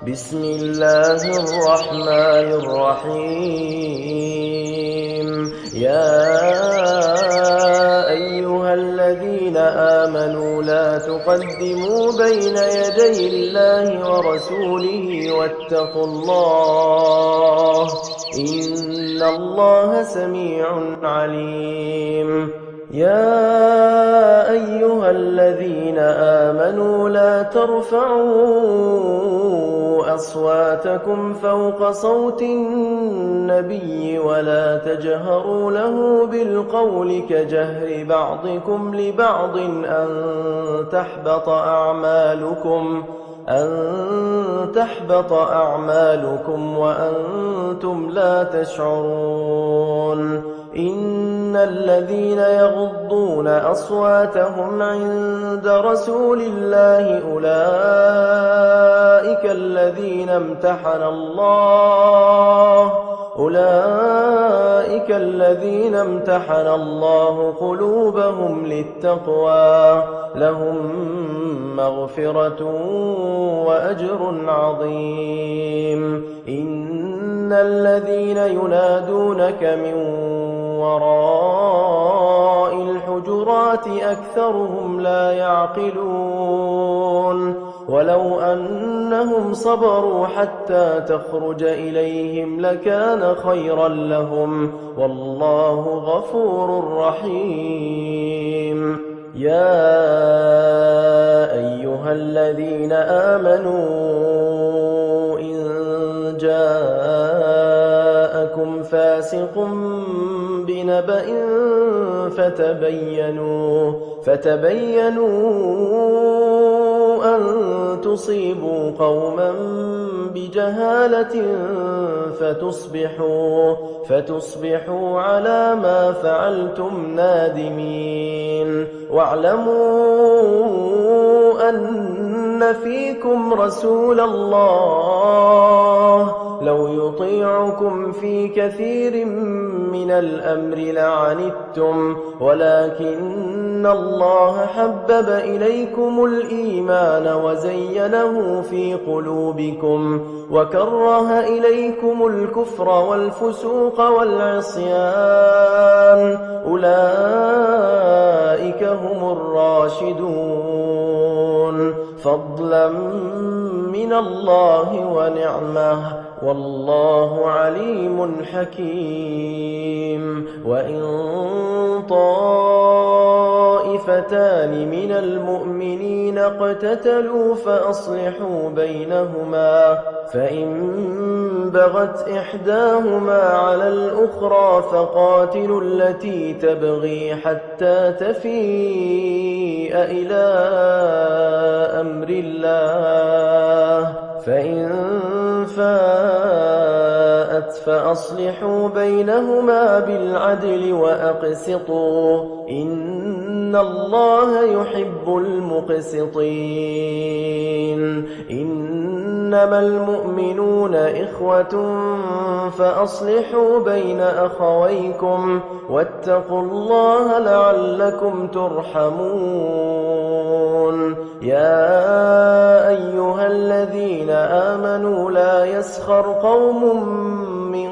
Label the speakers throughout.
Speaker 1: بسم الله الرحمن الرحيم. يا أيها الذين آمنوا لا تقدموا بين يدي الله ورسوله واتقوا الله إن الله سميع عليم. يا أيها الذين آمنوا لا ترفعوا أصواتكم فوق صوت النبي ولا تجهروا له بالقول كجهر بعضكم لبعض أن تحبط أعمالكم وأنتم لا تشعرون. إن الذين يغضون أصواتهم عند رسول الله أولئك الذين امتحن الله قلوبهم للتقوى لهم مغفرة وأجر عظيم. إن الذين ينادونك من وراء الحجرات أكثرهم لا يعقلون. ولو أنهم صبروا حتى تخرج إليهم لكان خيرا لهم والله غفور رحيم. يا أيها الذين آمنوا إن جاءكم فاسق بنبأ فتبينوا أن تصيبوا قوما بجهالة فتصبحوا على ما فعلتم نادمين. واعلموا أن فيكم رسول الله لو يطيعكم في كثير من الأمر لعنتم ولكن الله حبب إليكم الإيمان وزينه في قلوبكم وكره إليكم الكفر والفسوق والعصيان أولئك هم الراشدون فضلا من الله ونعمه والله عليم حكيم. وإن طائفتان من المؤمنين اقتتلوا فأصلحوا بينهما فإن بغت إحداهما على الأخرى فقاتلوا التي تبغي حتى تفيء إلى أمر الله فإن فاءت فأصلحوا بينهما بالعدل وأقسطوا إن الله يحب المقسطين. إنما المؤمنون إخوة فأصلحوا بين أخويكم واتقوا الله لعلكم ترحمون. يا أيها الذين آمنوا لا يسخر قوم من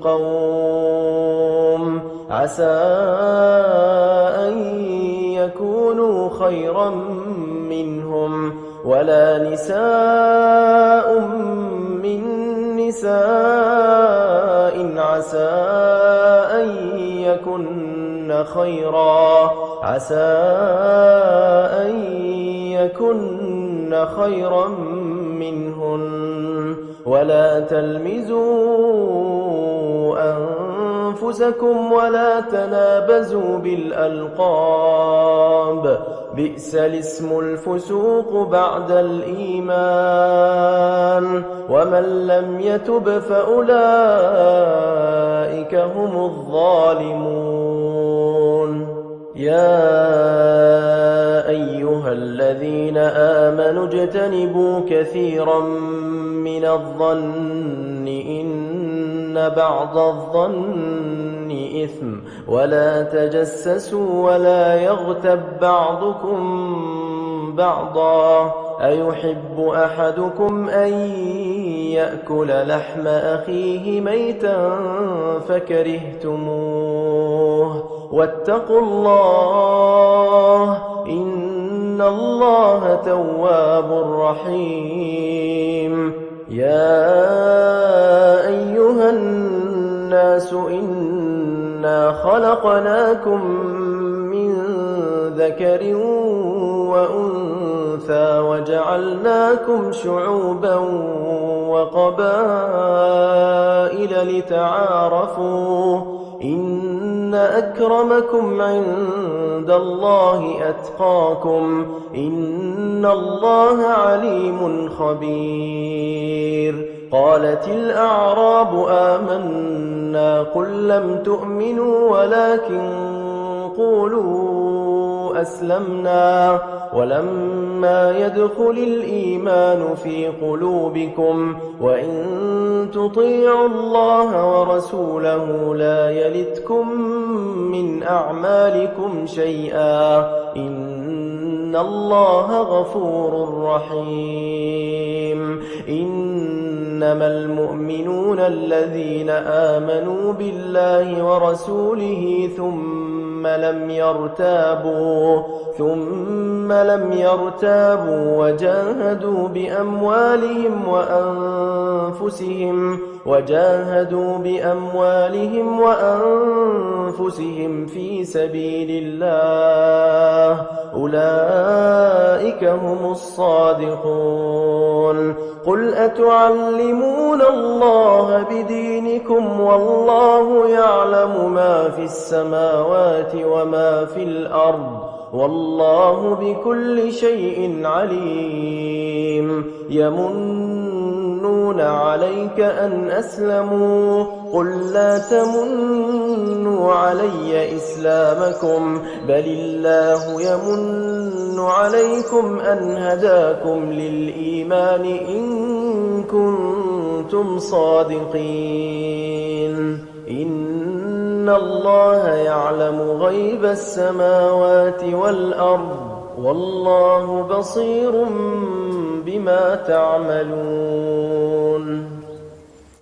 Speaker 1: قوم عسى أن يكونوا خيرا منهم ولا نساء من نساء عسى أن يكن خيرا منهن ولا تلمزوا أنفسكم ولا تنابزوا بالألقاب بئس الاسم الفسوق بعد الإيمان ومن لم يتب فأولئك هم الظالمون. يا أيها الذين آمنوا اجتنبوا كثيرا من الظن إن بعض الظن إثم ولا تجسسوا ولا يغتب بعضكم بعضا أيحب أحدكم أن يأكل لحم أخيه ميتا فكرهتموه واتقوا الله إن الله تواب رحيم يا أيها الناس إنا خلقناكم من ذكر وأنثى وجعلناكم شعوبا وقبائل لتعارفوا إن أكرمكم عند الله أتقاكم إن الله عليم خبير قالت الأعراب آمنا قل لم تؤمنوا ولكن قولوا أسلمنا ولما يدخل الإيمان في قلوبكم وإن تطيعوا الله ورسوله لا يلتكم من أعمالكم شيئا إن الله غفور رحيم إنما المؤمنون الذين آمنوا بالله ورسوله ثم لم يرتابوا وجاهدوا بأموالهم وأنفسهم في سبيل الله أولئك هم الصادقون قل أتعلمون الله بدينكم والله يعلم ما في السماوات وما في الأرض والله بكل شيء عليم يمنون عليك أن أسلموا قل لا تمنوا علي إسلامكم بل الله يمن عليكم أن هداكم للإيمان إن كنتم صادقين إن الله يعلم غيب السماوات والأرض والله بصير بما تعملون